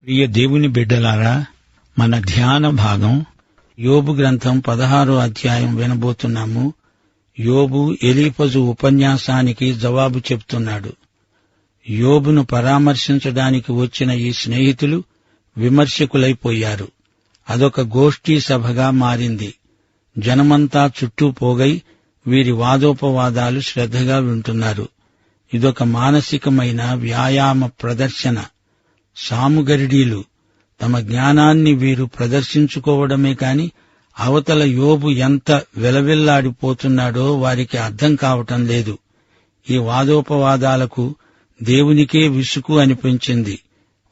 ప్రియ దేవుని బిడ్డలారా, మన ధ్యాన భాగం యోబు గ్రంథం 16వ అధ్యాయం వినబోతున్నాము. యోబు ఎలీఫజు ఉపన్యాసానికి జవాబు చెప్తున్నాడు. యోబును పరామర్శించడానికి వచ్చిన ఈ స్నేహితులు విమర్శకులైపోయారు. అదొక గోష్ఠీ సభగా మారింది. జనమంతా చుట్టూ పోగై వీరి వాదోపవాదాలు శ్రద్ధగా వింటున్నారు. ఇదొక మానసికమైన వ్యాయామ ప్రదర్శన. సాముగరిడీలు తమ జ్ఞానాన్ని వీరు ప్రదర్శించుకోవడమే కాని అవతల యోబు ఎంత వెలవెల్లాడిపోతున్నాడో వారికి అర్థం కావటం లేదు. ఈ వాదోపవాదాలకు దేవునికే విసుగు అనిపించింది.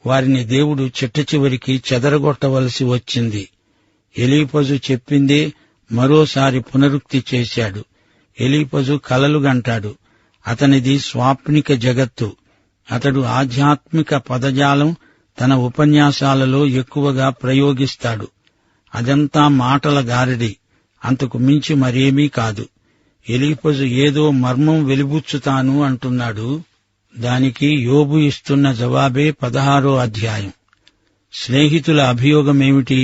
వారిని దేవుడు చిట్టచివరికి చెదరగొట్టవలసి వచ్చింది. ఎలీఫజు చెప్పిందే మరోసారి పునరుక్తి చేశాడు. ఎలీఫజు కలలుగంటాడు. అతనిది స్వాప్నిక జగత్తు. అతడు ఆధ్యాత్మిక పదజాలం తన ఉపన్యాసాలలో ఎక్కువగా ప్రయోగిస్తాడు. అదంతా మాటల గారడి, అంతకు మించి మరేమీ కాదు. ఎలీఫజు ఏదో మర్మం వెలిబుచ్చుతాను అంటున్నాడు. దానికి యోబు ఇస్తున్న జవాబే 16వ అధ్యాయం. స్నేహితుల అభియోగమేమిటి?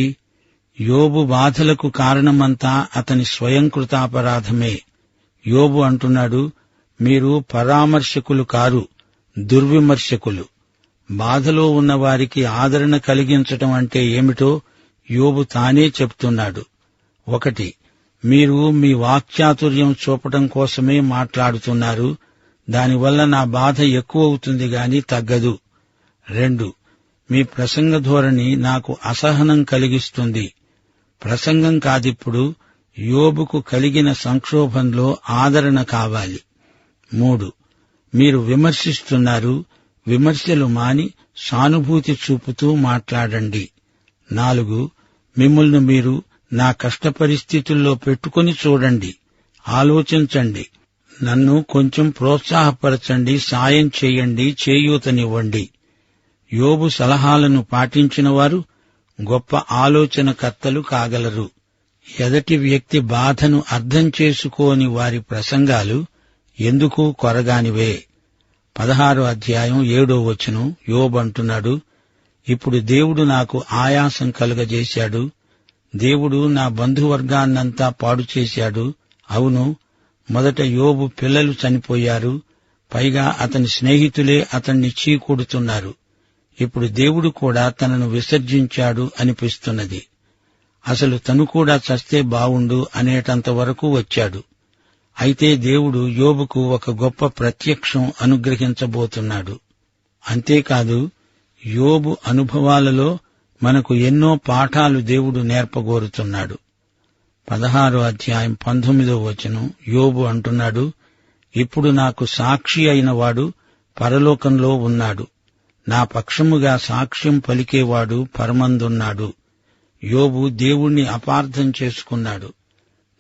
యోబు బాధలకు కారణమంతా అతని స్వయంకృతాపరాధమే. యోబు అంటున్నాడు, మీరు పరామర్శకులు కారు, దుర్విమర్శకులు. బాధలో ఉన్న వారికి ఆదరణ కలిగించటం అంటే ఏమిటో యోబు తానే చెప్తున్నాడు. 1, మీరు మీ వాక్చాతుర్యం చూపటం కోసమే మాట్లాడుతున్నారు. దానివల్ల నా బాధ ఎక్కువవుతుంది గాని తగ్గదు. 2, మీ ప్రసంగ ధోరణి నాకు అసహనం కలిగిస్తుంది. ప్రసంగం కాదిప్పుడు, యోబుకు కలిగిన సంక్షోభంలో ఆదరణ కావాలి. 3, మీరు విమర్శిస్తున్నారు. విమర్శలు మాని సానుభూతి చూపుతూ మాట్లాడండి. 4, మిమ్మల్ని మీరు నా కష్ట పరిస్థితుల్లో పెట్టుకుని చూడండి, ఆలోచించండి. నన్ను కొంచెం ప్రోత్సాహపరచండి, సాయం చేయండి, చేయూతనివ్వండి. యోబు సలహాలను పాటించిన వారు గొప్ప ఆలోచనకర్తలు కాగలరు. ఎదటి వ్యక్తి బాధను అర్థం చేసుకోని వారి ప్రసంగాలు ఎందుకు కొరగానివే. 16వ అధ్యాయం 7వ వచనం యోబు అంటున్నాడు, ఇప్పుడు దేవుడు నాకు ఆయాసం కలుగజేశాడు. దేవుడు నా బంధువర్గాన్నంతా పాడు చేశాడు. అవును, మొదట యోబు పిల్లలు చనిపోయారు. పైగా అతని స్నేహితులే అతన్ని చీకూడుతున్నారు. ఇప్పుడు దేవుడు కూడా తనను విసర్జించాడు అనిపిస్తున్నది. అసలు తను కూడా చస్తే బావుండు అనేటంత వరకు వచ్చాడు. అయితే దేవుడు యోబుకు ఒక గొప్ప ప్రత్యక్షం అనుగ్రహించబోతున్నాడు. అంతేకాదు, యోబు అనుభవాలలో మనకు ఎన్నో పాఠాలు దేవుడు నేర్పగోరుతున్నాడు. 16వ అధ్యాయం 19వ వచనం యోబు అంటున్నాడు, ఇప్పుడు నాకు సాక్షి అయినవాడు పరలోకంలో ఉన్నాడు. నా పక్షముగా సాక్ష్యం పలికేవాడు పరమందున్నాడు. యోబు దేవుణ్ణి అపార్థం చేసుకున్నాడు.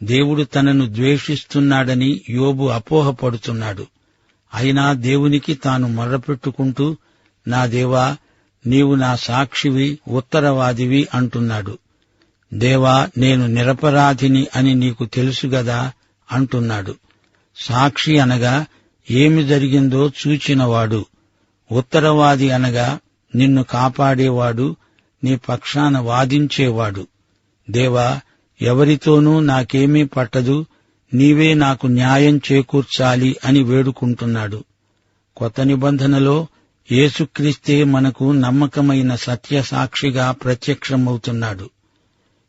దేవుడు తనను ద్వేషిస్తున్నాడని యోబు అపోహపడుతున్నాడు. అయినా దేవునికి తాను మొర్రపెట్టుకుంటూ, నా దేవా, నీవు నా సాక్షివి, ఉత్తరవాదివి అంటున్నాడు. దేవా, నేను నిరపరాధిని అని నీకు తెలుసుగదా అంటున్నాడు. సాక్షి అనగా ఏమి జరిగిందో చూచినవాడు. ఉత్తరవాది అనగా నిన్ను కాపాడేవాడు, నీ పక్షాన వాదించేవాడు. దేవా, ఎవరితోనూ నాకేమీ పట్టదు, నీవే నాకు న్యాయం చేకూర్చాలి అని వేడుకుంటున్నాడు. కొత్త నిబంధనలో యేసుక్రీస్తే మనకు నమ్మకమైన సత్యసాక్షిగా ప్రత్యక్షమవుతున్నాడు.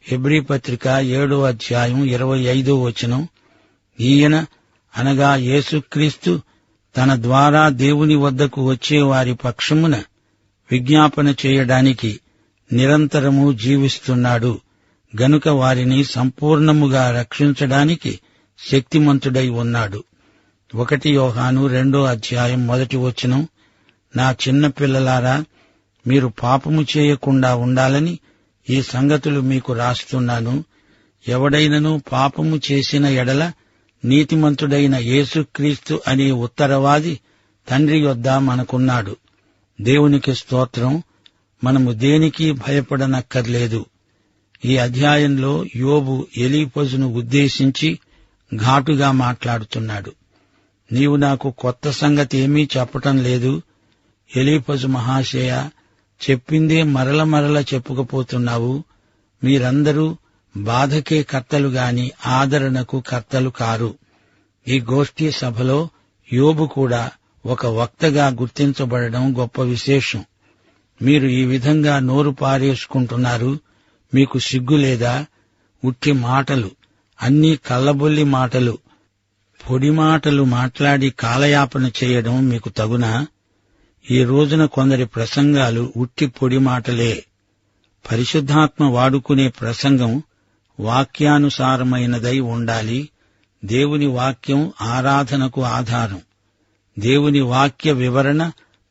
హెబ్రీ పత్రిక 7వ అధ్యాయం 25వ వచనం, ఈయన అనగా యేసుక్రీస్తు తన ద్వారా దేవుని వద్దకు వచ్చే వారి పక్షమున విజ్ఞాపన చేయడానికి నిరంతరము జీవిస్తున్నాడు గనుక వారిని సంపూర్ణముగా రక్షించడానికి శక్తిమంతుడై ఉన్నాడు. 1 యోహాను 2వ అధ్యాయం 1వ వచనం, నా చిన్న పిల్లలారా, మీరు పాపము చేయకుండా ఉండాలని ఈ సంగతులు మీకు రాస్తున్నాను. ఎవడైనను పాపము చేసిన ఎడల నీతిమంతుడైన యేసుక్రీస్తు అనే ఉత్తరవాది తండ్రి యొద్ద మనకున్నాడు. దేవునికి స్తోత్రం. మనము దేనికి భయపడనక్కర్లేదు. ఈ అధ్యాయంలో యోబు ఎలీఫజును ఉద్దేశించి ఘాటుగా మాట్లాడుతున్నాడు. నీవు నాకు కొత్త సంగతి ఏమీ చెప్పటం లేదు. ఎలీఫజు మహాశయ, చెప్పిందే మరల మరల చెప్పుకపోతున్నావు. మీరందరూ బాధకే కర్తలు గాని ఆదరణకు కర్తలు కారు. ఈ గోష్ఠీ సభలో యోబు కూడా ఒక వక్తగా గుర్తించబడడం గొప్ప విశేషం. మీరు ఈ విధంగా నోరు పారేసుకుంటున్నారు. మీకు సిగ్గులేదా? ఉట్టి మాటలు, అన్నీ కల్లబొల్లి మాటలు, పొడి మాటలు మాట్లాడి కాలయాపన చేయడం మీకు తగునా? ఈ రోజున కొందరి ప్రసంగాలు ఉట్టి పొడి మాటలే. పరిశుద్ధాత్మ వాడుకునే ప్రసంగం వాక్యానుసారమైనదై ఉండాలి. దేవుని వాక్యం ఆరాధనకు ఆధారం. దేవుని వాక్య వివరణ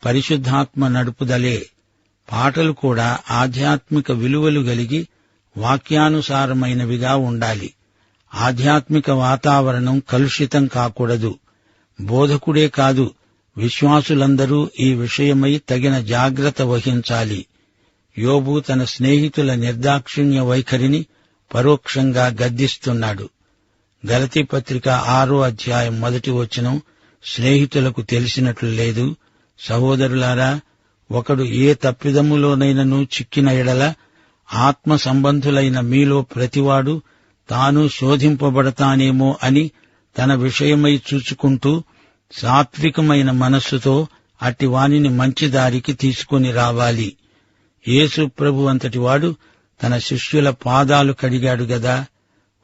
పరిశుద్ధాత్మ నడుపుదలే. పాటలు కూడా ఆధ్యాత్మిక విలువలు గలిగి వాక్యానుసారమైనవిగా ఉండాలి. ఆధ్యాత్మిక వాతావరణం కలుషితం కాకూడదు. బోధకుడే కాదు, విశ్వాసులందరూ ఈ విషయమై తగిన జాగ్రత్త వహించాలి. యోబు తన స్నేహితుల నిర్దాక్షిణ్య వైఖరిని పరోక్షంగా గద్దిస్తున్నాడు. గలతీ పత్రిక 6వ అధ్యాయం 1వ వచనం స్నేహితులకు తెలిసినట్లు లేదు. సహోదరులారా, ఒకడు ఏ తప్పిదములోనైనను చిక్కిన ఎడల ఆత్మ సంబంధులైన మీలో ప్రతివాడు తాను శోధింపబడతానేమో అని తన విషయమై చూచుకుంటూ సాత్వికమైన మనస్సుతో అట్టివానిని మంచి దారికి తీసుకొని రావాలి. యేసు ప్రభు అంతటివాడు తన శిష్యుల పాదాలు కడిగాడు గదా.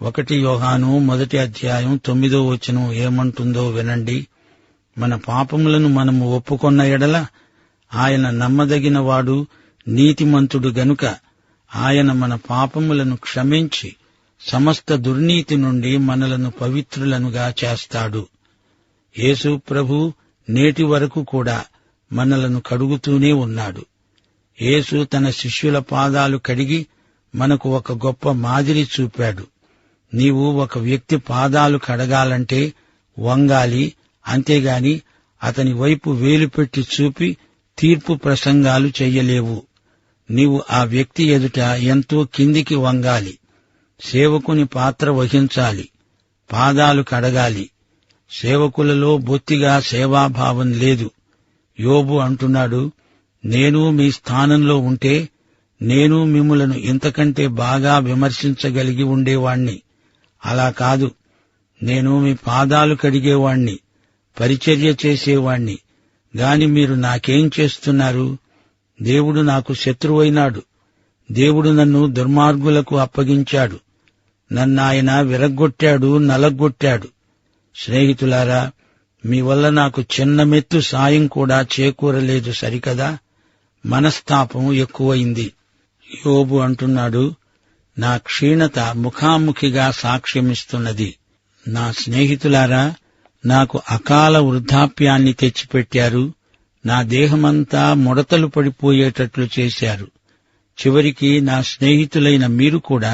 1 యోహాను 1వ అధ్యాయం 9వ వచనం ఏమంటుందో వినండి. మన పాపములను మనము ఒప్పుకొన్న ఎడల ఆయన నమ్మదగినవాడు, నీతిమంతుడు గనుక ఆయన మన పాపములను క్షమించి సమస్త దుర్నీతి నుండి మనలను పవిత్రులనుగా చేస్తాడు. యేసు ప్రభు నేటి వరకు కూడా మనలను కడుగుతూనే ఉన్నాడు. యేసు తన శిష్యుల పాదాలు కడిగి మనకు ఒక గొప్ప మాదిరి చూపాడు. నీవు ఒక వ్యక్తి పాదాలు కడగాలంటే వంగాలి, అంతేగాని అతని వైపు వేలు పెట్టి చూపి తీర్పు ప్రసంగాలు చెయ్యలేవు. నీవు ఆ వ్యక్తి ఎదుట ఎంతో కిందికి వంగాలి. సేవకుని పాత్ర వహించాలి, పాదాలు కడగాలి. సేవకులలో బొత్తిగా సేవాభావం లేదు. యోబు అంటున్నాడు, నేను మీ స్థానంలో ఉంటే నేను మిమ్ములను ఇంతకంటే బాగా విమర్శించగలిగి ఉండేవాణ్ణి. అలా కాదు, నేను మీ పాదాలు కడిగేవాణ్ణి, పరిచర్య చేసేవాణ్ణి. గాని మీరు నాకేం చేస్తున్నారు? దేవుడు నాకు శత్రువైనాడు. దేవుడు నన్ను దుర్మార్గులకు అప్పగించాడు. నన్నాయన విరగ్గొట్టాడు, నలగొట్టాడు. స్నేహితులారా, మీ వల్ల నాకు చిన్న మెత్తు సాయం కూడా చేకూరలేదు సరికదా. మనస్తాపం ఎక్కువైంది. యోబు అంటున్నాడు, నా క్షీణత ముఖాముఖిగా సాక్ష్యమిస్తున్నది. నా స్నేహితులారా, నాకు అకాల వృద్ధాప్యాన్ని తెచ్చిపెట్టారు. నా దేహమంతా ముడతలు పడిపోయేటట్లు చేశారు. చివరికి నా స్నేహితులైన మీరు కూడా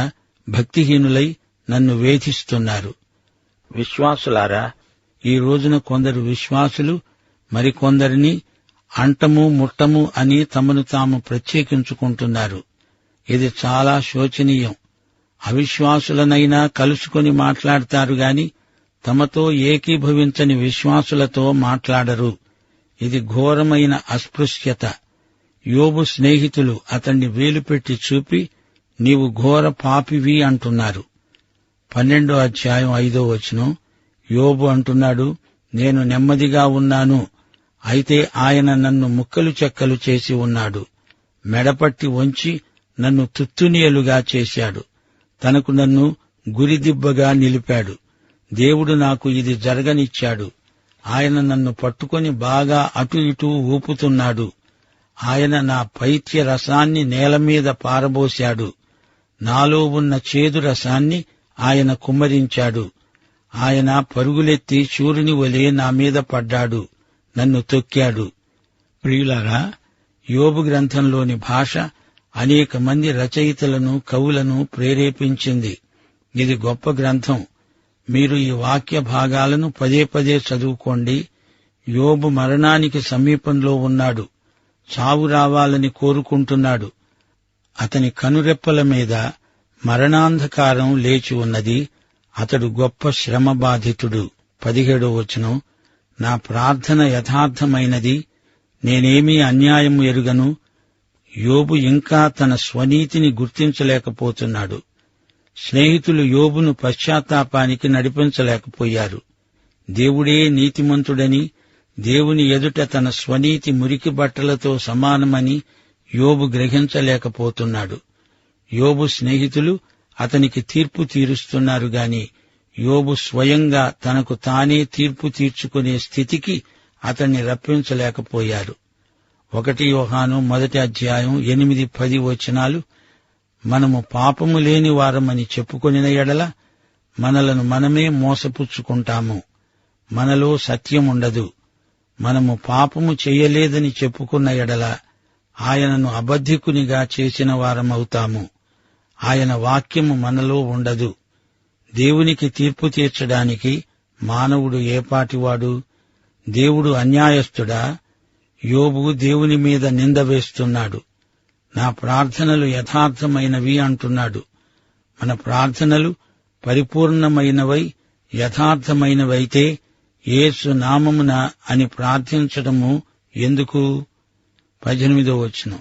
భక్తిహీనులై నన్ను వేధిస్తున్నారు. విశ్వాసులారా, ఈ రోజున కొందరు విశ్వాసులు మరికొందరిని అంటము ముట్టము అని తమను తాము ప్రత్యేకించుకుంటున్నారు. ఇది చాలా శోచనీయం. అవిశ్వాసులనైనా కలుసుకొని మాట్లాడతారు గాని తమతో ఏకీభవించని విశ్వాసులతో మాట్లాడరు. ఇది ఘోరమైన అస్పృశ్యత. యోబు స్నేహితులు అతన్ని వేలుపెట్టి చూపి నీవు ఘోర పాపివి అంటున్నారు. 12వ అధ్యాయం 5వ వచనం యోబు అంటున్నాడు, నేను నెమ్మదిగా ఉన్నాను, అయితే ఆయన నన్ను ముక్కలు చెక్కలు చేసి ఉన్నాడు. మెడపట్టి వంచి నన్ను తుత్తునియలుగా చేశాడు. తనకు నన్ను గురిదిబ్బగా నిలిపాడు. దేవుడు నాకు ఇది జరగనిచ్చాడు. ఆయన నన్ను పట్టుకొని బాగా అటు ఇటు ఊపుతున్నాడు. ఆయన నా పైత్య రసాన్ని నేలమీద పారబోశాడు. నాలో ఉన్న చేదు రసాన్ని ఆయన కుమ్మరించాడు. ఆయన పరుగులెత్తి శూరుని వలె నా మీద పడ్డాడు, నన్ను తొక్కాడు. ప్రియులారా, యోబు గ్రంథంలోని భాష అనేక మంది రచయితలను, కవులను ప్రేరేపించింది. ఇది గొప్ప గ్రంథం. మీరు ఈ వాక్య భాగాలను పదే పదే చదువుకోండి. యోబు మరణానికి సమీపంలో ఉన్నాడు. చావు రావాలని కోరుకుంటున్నాడు. అతని కనురెప్పల మీద మరణాంధకారం లేచి ఉన్నది. అతడు గొప్ప శ్రమ బాధితుడు. 17వ వచనం నా ప్రార్థన యథార్థమైనది, నేనేమీ అన్యాయము ఎరుగను. యోబు ఇంకా తన స్వనీతిని గుర్తించలేకపోతున్నాడు. స్నేహితులు యోబును పశ్చాత్తాపానికి నడిపించలేకపోయారు. దేవుడే నీతిమంతుడని, దేవుని ఎదుట తన స్వనీతి మురికి బట్టలతో సమానమని యోబు గ్రహించలేకపోతున్నాడు. యోబు స్నేహితులు అతనికి తీర్పు తీరుస్తున్నారు గాని యోబు స్వయంగా తనకు తానే తీర్పు తీర్చుకునే స్థితికి అతన్ని రప్పించలేకపోయారు. 1 యోహాను 1:8-10 వచనాలు, మనము పాపము లేని వారమని చెప్పుకొనిన ఎడల మనలను మనమే మోసపుచ్చుకుంటాము, మనలో సత్యముండదు. మనము పాపము చెయ్యలేదని చెప్పుకున్న ఎడల ఆయనను అబద్ధికునిగా చేసిన వారమవుతాము. ఆయన వాక్యము మనలో ఉండదు. దేవునికి తీర్పు తీర్చడానికి మానవుడు ఏపాటివాడు? దేవుడు అన్యాయస్థుడా? యోబు దేవుని మీద నింద వేస్తున్నాడు. నా ప్రార్థనలు యథార్థమైనవి అంటున్నాడు. మన ప్రార్థనలు పరిపూర్ణమైనవై యథార్థమైనవైతే యేసు నామమున అని ప్రార్థించడము ఎందుకు? 18వ వచనం,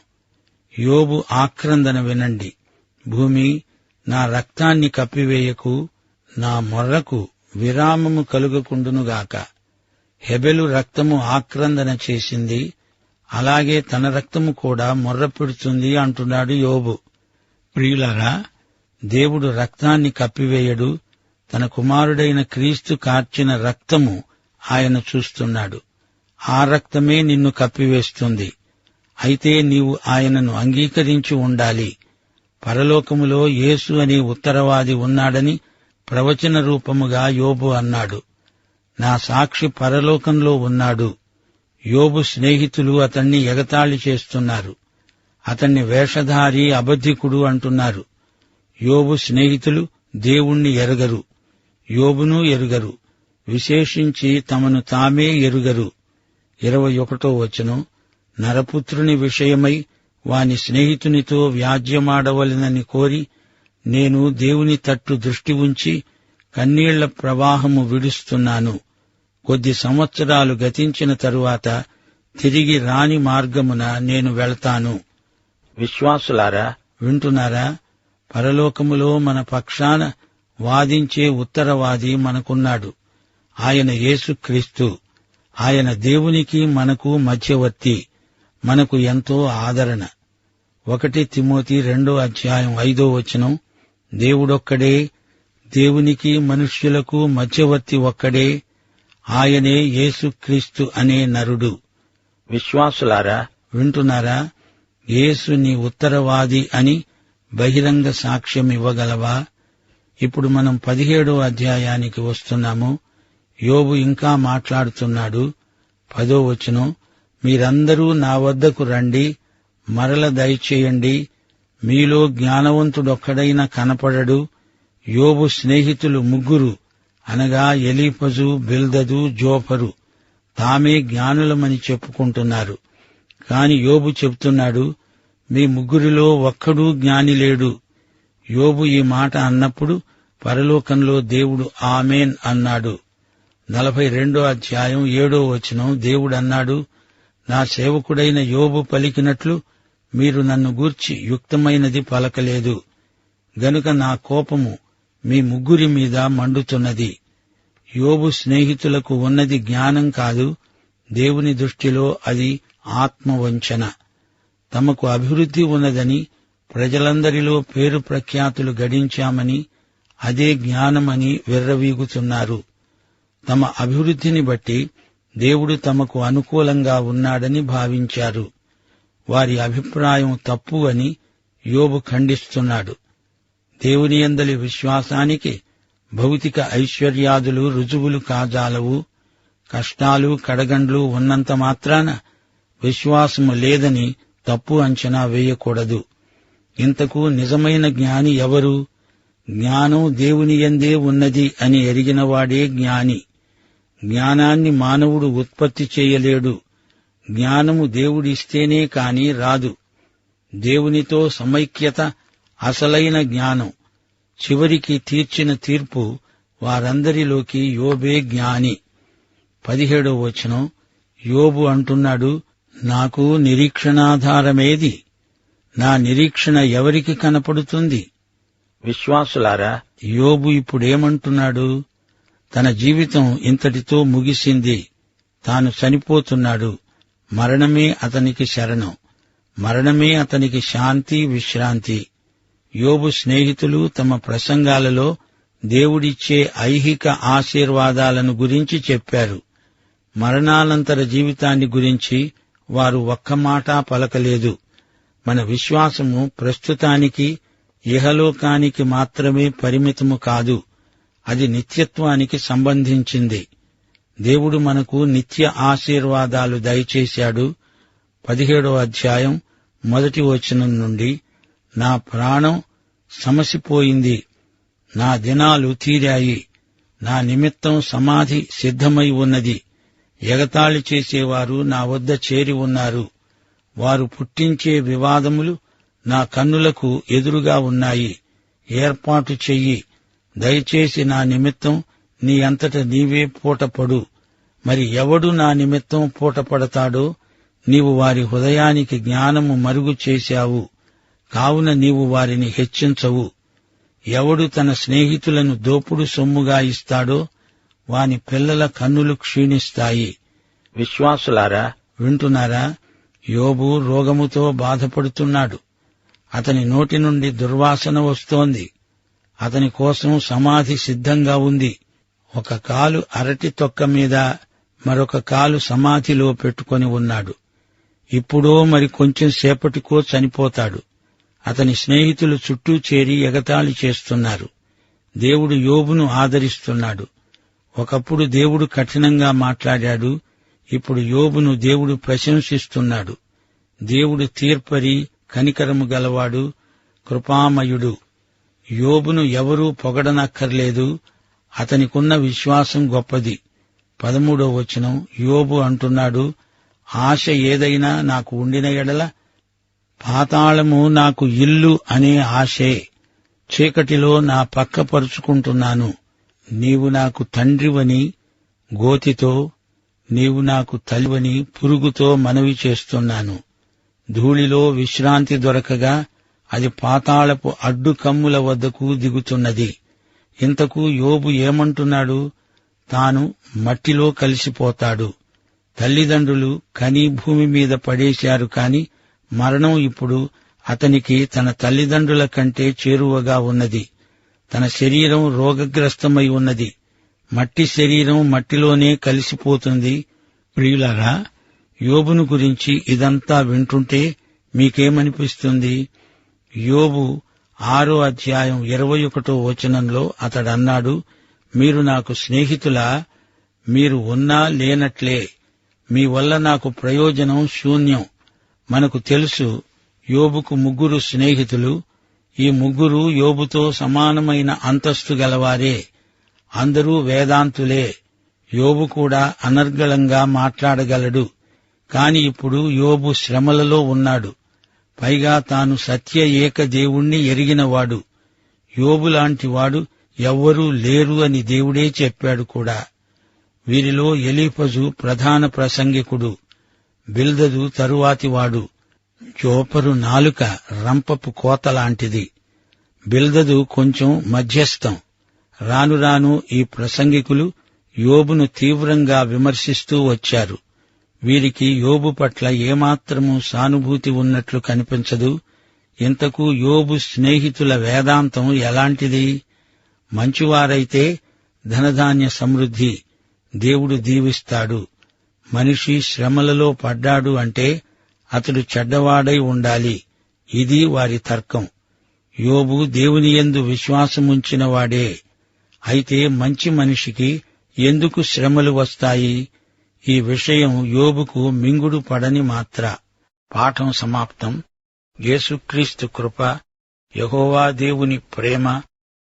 యోబు ఆక్రందన వినండి. భూమి, నా రక్తాన్ని కప్పివేయకు, నా మొర్రకు విరామము కలుగకుండునుగాక. హెబెలు రక్తము ఆక్రందన చేసింది, అలాగే తన రక్తము కూడా మొర్రపెడుతుంది అంటున్నాడు యోబు. ప్రియులారా, దేవుడు రక్తాన్ని కప్పివేయడు. తన కుమారుడైన క్రీస్తు కార్చిన రక్తము ఆయన చూస్తున్నాడు. ఆ రక్తమే నిన్ను కప్పివేస్తుంది. అయితే నీవు ఆయనను అంగీకరించి ఉండాలి. పరలోకములో యేసు అనే ఉత్తరవాది ఉన్నాడని ప్రవచన రూపముగా యోబు అన్నాడు. నా సాక్షి పరలోకంలో ఉన్నాడు. యోబు స్నేహితులు అతన్ని ఎగతాళి చేస్తున్నారు. అతన్ని వేషధారి, అబద్ధికుడు అంటున్నారు. యోబు స్నేహితులు దేవుణ్ణి ఎరుగరు, యోబును ఎరుగరు, విశేషించి తమను తామే ఎరుగరు. 21వ వచనం, నరపుత్రుని విషయమై వాని స్నేహితునితో వ్యాజ్యమాడవలెనని కోరి నేను దేవుని తట్టు దృష్టి ఉంచి కన్నీళ్ల ప్రవాహము విడుస్తున్నాను. కొద్ది సంవత్సరాలు గతించిన తరువాత తిరిగి రాని మార్గమున నేను వెళతాను. విశ్వాసులారా, వింటున్నారా? పరలోకములో మన పక్షాన వాదించే ఉత్తరవాది మనకున్నాడు. ఆయన యేసుక్రీస్తు. ఆయన దేవునికి మనకు మధ్యవర్తి. మనకు ఎంతో ఆదరణ. 1 తిమోతి 2:5 వచనం, దేవుడొక్కడే, దేవునికి మనుష్యులకు మధ్యవర్తి ఒక్కడే, ఆయనే యేసుక్రీస్తు అనే నరుడు. విశ్వాసులారా, వింటున్నారా? యేసు నీ ఉత్తరవాది అని బహిరంగ సాక్ష్యం ఇవ్వగలవా? ఇప్పుడు మనం 17వ అధ్యాయానికి వస్తున్నాము. యోబు ఇంకా మాట్లాడుతున్నాడు. 10వ వచనం, మీరందరూ నా వద్దకు రండి, మరల దయచేయండి. మీలో జ్ఞానవంతుడొక్కడైనా కనపడడు. యోబు స్నేహితులు 3 అనగా ఎలీఫజు, బిల్దదు, జోఫరు తామే జ్ఞానులమని చెప్పుకుంటున్నారు. కాని యోబు చెప్తున్నాడు, మీ 3లో ఒక్కడూ జ్ఞాని లేడు. యోబు ఈ మాట అన్నప్పుడు పరలోకంలో దేవుడు ఆమేన్ అన్నాడు. 42వ అధ్యాయం 7వ వచనం, దేవుడన్నాడు, నా సేవకుడైన యోబు పలికినట్లు మీరు నన్ను గూర్చి యుక్తమైనది పలకలేదు గనుక నా కోపము మీ 3 మీద మండుతున్నది. యోబు స్నేహితులకు ఉన్నది జ్ఞానం కాదు, దేవుని దృష్టిలో అది ఆత్మవంచన. తమకు అభివృద్ధి ఉన్నదని, ప్రజలందరిలో పేరు ప్రఖ్యాతులు గడించామని, అదే జ్ఞానమని విర్రవీగుతున్నారు. తమ అభివృద్ధిని బట్టి దేవుడు తమకు అనుకూలంగా ఉన్నాడని భావించారు. వారి అభిప్రాయం తప్పు అని యోబు ఖండిస్తున్నాడు. దేవుని యందలి విశ్వాసానికి భౌతిక ఐశ్వర్యాదులు రుజువులు కాజాలవు. కష్టాలు, కడగండ్లు ఉన్నంత మాత్రాన విశ్వాసము లేదని తప్పు అంచనా వేయకూడదు. ఇంతకు నిజమైన జ్ఞాని ఎవరు? జ్ఞానం దేవుని యందే ఉన్నది అని ఎరిగినవాడే జ్ఞాని. జ్ఞానాన్ని మానవుడు ఉత్పత్తి చేయలేడు. జ్ఞానము దేవుడిస్తేనే కాని రాదు. దేవునితో సమైక్యత అసలైన జ్ఞానం. చివరికి తీర్చిన తీర్పు వారందరిలోకి యోబే జ్ఞాని. 17వ వచనం, యోబు అంటున్నాడు, నాకు నిరీక్షణాధారమేది? నా నిరీక్షణ ఎవరికి కనపడుతుంది? విశ్వాసులారా, యోబు ఇప్పుడేమంటున్నాడు? తన జీవితం ఇంతటితో ముగిసింది. తాను చనిపోతున్నాడు. మరణమే అతనికి శరణం. మరణమే అతనికి శాంతి, విశ్రాంతి. యోబు స్నేహితులు తమ ప్రసంగాలలో దేవుడిచ్చే ఐహిక ఆశీర్వాదాలను గురించి చెప్పారు. మరణానంతర జీవితాన్ని గురించి వారు ఒక్క మాట పలకలేదు. మన విశ్వాసము ప్రస్తుతానికి, ఇహలోకానికి మాత్రమే పరిమితము కాదు. అది నిత్యత్వానికి సంబంధించింది. దేవుడు మనకు నిత్య ఆశీర్వాదాలు దయచేశాడు. 17వ అధ్యాయం 1వ వచనం నుండి, నా ప్రాణం సమసిపోయింది, నా దినాలు తీరాయి, నా నిమిత్తం సమాధి సిద్ధమై ఉన్నది. ఎగతాళి చేసేవారు నా వద్ద చేరి ఉన్నారు. వారు పుట్టించే వివాదములు నా కన్నులకు ఎదురుగా ఉన్నాయి. ఏర్పాటు చెయ్యి, దయచేసి నా నిమిత్తం నీ అంతట నీవే పూటపడు. మరి ఎవడు నా నిమిత్తం పూటపడతాడో? నీవు వారి హృదయానికి జ్ఞానము మరుగు చేశావు, కావున నీవు వారిని హెచ్చించవు. ఎవడు తన స్నేహితులను దోపుడు సొమ్ముగా ఇస్తాడో వాని పిల్లల కన్నులు క్షీణిస్తాయి. విశ్వాసులారా, వింటున్నారా? యోబు రోగముతో బాధపడుతున్నాడు. అతని నోటి నుండి దుర్వాసన వస్తోంది. అతని కోసం సమాధి సిద్ధంగా ఉంది. ఒక కాలు అరటి తొక్క మీద, మరొక కాలు సమాధిలో పెట్టుకొని ఉన్నాడు. ఇప్పుడో మరి కొంచెం సేపటికో చనిపోతాడు. అతని స్నేహితులు చుట్టూ చేరి ఎగతాళి చేస్తున్నారు. దేవుడు యోబును ఆదరిస్తున్నాడు. ఒకప్పుడు దేవుడు కఠినంగా మాట్లాడాడు. ఇప్పుడు యోబును దేవుడు ప్రశంసిస్తున్నాడు. దేవుడు తీర్పరి, కనికరము గలవాడు, కృపామయుడు. యోబును ఎవరూ పొగడనక్కర్లేదు. అతనికున్న విశ్వాసం గొప్పది. 13వ వచనం, యోబు అంటున్నాడు, ఆశ ఏదైనా నాకు ఉండిన ఎడల పాతాళము నాకు ఇల్లు అనే ఆశే. చీకటిలో నా పక్క పరుచుకుంటున్నాను. నీవు నాకు తండ్రివని గోతితో, నీవు నాకు తల్లివని పురుగుతో మనవి చేస్తున్నాను. ధూళిలో విశ్రాంతి దొరకగా అది పాతాళపు అడ్డుకమ్ముల వద్దకు దిగుతున్నది. ఇంతకు యోబు ఏమంటున్నాడు? తాను మట్టిలో కలిసిపోతాడు. తల్లిదండ్రులు కని భూమి మీద పడేశారు కాని మరణం ఇప్పుడు అతనికి తన తల్లిదండ్రుల కంటే చేరువగా ఉన్నది. తన శరీరం రోగగ్రస్తమై ఉన్నది. మట్టి శరీరం మట్టిలోనే కలిసిపోతుంది. ప్రియులారా, యోబును గురించి ఇదంతా వింటుంటే మీకేమనిపిస్తుంది? యోబు 6వ అధ్యాయం 21వ వచనంలో అతడన్నాడు, మీరు నాకు స్నేహితులా? మీరు ఉన్నా లేనట్లే. మీ వల్ల నాకు ప్రయోజనం శూన్యం. మనకు తెలుసు, యోబుకు 3 స్నేహితులు. ఈ 3 యోబుతో సమానమైన అంతస్తు గలవారే. అందరూ వేదాంతులే. యోబు కూడా అనర్గళంగా మాట్లాడగలడు. కాని ఇప్పుడు యోబు శ్రమలలో ఉన్నాడు. పైగా తాను సత్య ఏక దేవుణ్ణి ఎరిగినవాడు. యోబులాంటి వాడు ఎవ్వరూ లేరు అని దేవుడే చెప్పాడు కూడా. వీరిలో ఎలీఫజు ప్రధాన ప్రసంగికుడు, బిల్దదు తరువాతివాడు. జోపరు నాలుక రంపపు కోతలాంటిది. బిల్దదు కొంచెం మధ్యస్థం. రాను రాను ఈ ప్రసంగికులు యోబును తీవ్రంగా విమర్శిస్తూ వచ్చారు. వీరికి యోబు పట్ల ఏమాత్రమూ సానుభూతి ఉన్నట్లు కనిపించదు. ఇంతకు యోబు స్నేహితుల వేదాంతం ఎలాంటిది? మంచివారైతే ధనధాన్య సమృద్ధి, దేవుడు దీవిస్తాడు. మనిషి శ్రమలలో పడ్డాడు అంటే అతడు చెడ్డవాడై ఉండాలి. ఇది వారి తర్కం. యోబు దేవునియందు విశ్వాసముంచినవాడే. అయితే మంచి మనిషికి ఎందుకు శ్రమలు వస్తాయి? ఈ విషయం యోబుకు మింగుడు పడని మాత్ర. పాఠం సమాప్తం. యేసుక్రీస్తు కృప, యెహోవా దేవుని ప్రేమ,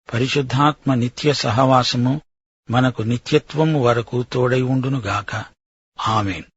పరిశుద్ధాత్మ నిత్య సహవాసము మనకు నిత్యత్వము వరకు తోడై ఉండునుగాక. ఆమేన్.